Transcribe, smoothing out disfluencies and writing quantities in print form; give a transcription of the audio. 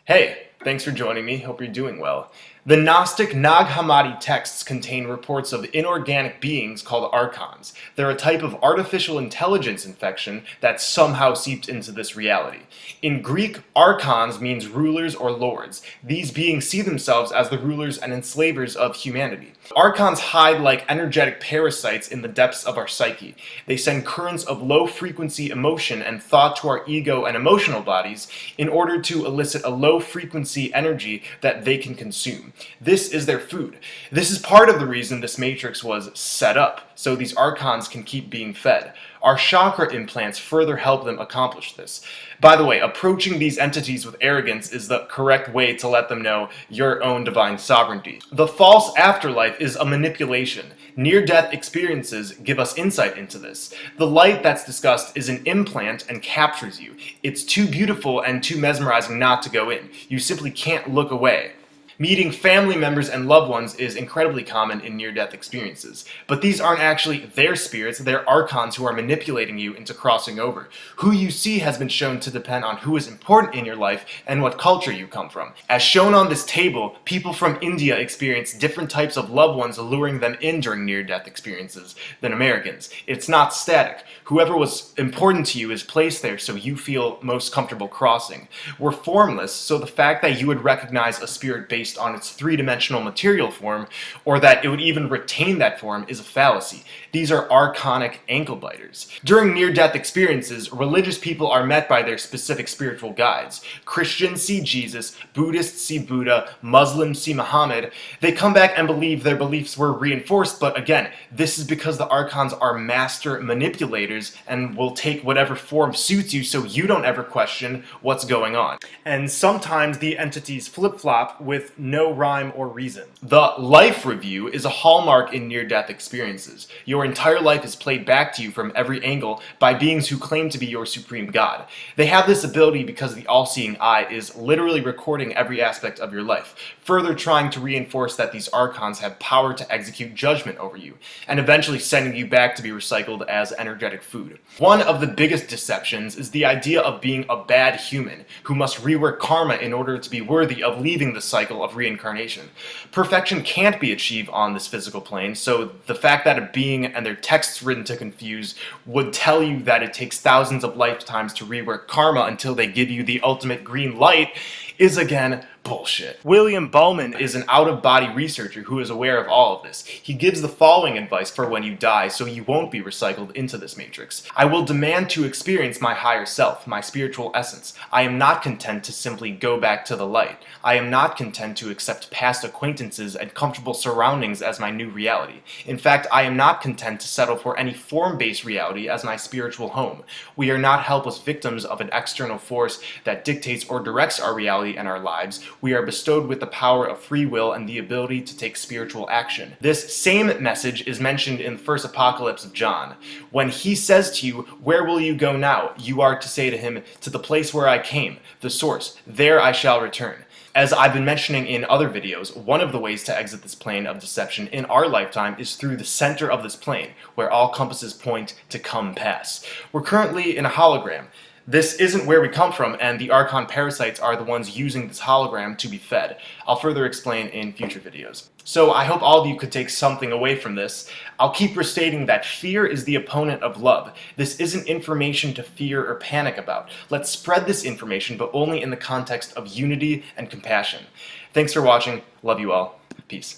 Hey, thanks for joining me. Hope you're doing well. The Gnostic Nag Hammadi texts contain reports of inorganic beings called Archons. They're a type of artificial intelligence infection that somehow seeped into this reality. In Greek, Archons means rulers or lords. These beings see themselves as the rulers and enslavers of humanity. Archons hide like energetic parasites in the depths of our psyche. They send currents of low-frequency emotion and thought to our ego and emotional bodies in order to elicit a low-frequency energy that they can consume. This is their food. This is part of the reason this matrix was set up, so these Archons can keep being fed. Our chakra implants further help them accomplish this. By the way, approaching these entities with arrogance is the correct way to let them know your own divine sovereignty. The false afterlife is a manipulation. Near-death experiences give us insight into this. The light that's discussed is an implant and captures you. It's too beautiful and too mesmerizing not to go in. You simply can't look away. Meeting family members and loved ones is incredibly common in near-death experiences, but these aren't actually their spirits, they're Archons who are manipulating you into crossing over. Who you see has been shown to depend on who is important in your life and what culture you come from. As shown on this table, people from India experience different types of loved ones luring them in during near-death experiences than Americans. It's not static. Whoever was important to you is placed there so you feel most comfortable crossing. We're formless, so the fact that you would recognize a spirit based on its three-dimensional material form, or that it would even retain that form, is a fallacy. These are archonic ankle biters. During near-death experiences, religious people are met by their specific spiritual guides. Christians see Jesus, Buddhists see Buddha, Muslims see Muhammad. They come back and believe their beliefs were reinforced, but again, this is because the Archons are master manipulators and will take whatever form suits you so you don't ever question what's going on. And sometimes the entities flip-flop with no rhyme or reason. The life review is a hallmark in near-death experiences. Your entire life is played back to you from every angle by beings who claim to be your supreme god. They have this ability because the all-seeing eye is literally recording every aspect of your life, further trying to reinforce that these Archons have power to execute judgment over you, and eventually sending you back to be recycled as energetic food. One of the biggest deceptions is the idea of being a bad human who must rework karma in order to be worthy of leaving the cycle of reincarnation. Perfection can't be achieved on this physical plane, so the fact that a being and their texts written to confuse would tell you that it takes thousands of lifetimes to rework karma until they give you the ultimate green light is again bullshit. William Bowman is an out-of-body researcher who is aware of all of this. He gives the following advice for when you die so you won't be recycled into this matrix. I will demand to experience my higher self, my spiritual essence. I am not content to simply go back to the light. I am not content to accept past acquaintances and comfortable surroundings as my new reality. In fact, I am not content to settle for any form-based reality as my spiritual home. We are not helpless victims of an external force that dictates or directs our reality and our lives. We are bestowed with the power of free will and the ability to take spiritual action. This same message is mentioned in the first apocalypse of John. When he says to you, "Where will you go now?" you are to say to him, "To the place where I came, the source. There I shall return." As I've been mentioning in other videos, one of the ways to exit this plane of deception in our lifetime is through the center of this plane, where all compasses point to come pass. We're currently in a hologram. This isn't where we come from, and the Archon parasites are the ones using this hologram to be fed. I'll further explain in future videos. So I hope all of you could take something away from this. I'll keep restating that fear is the opponent of love. This isn't information to fear or panic about. Let's spread this information, but only in the context of unity and compassion. Thanks for watching. Love you all. Peace.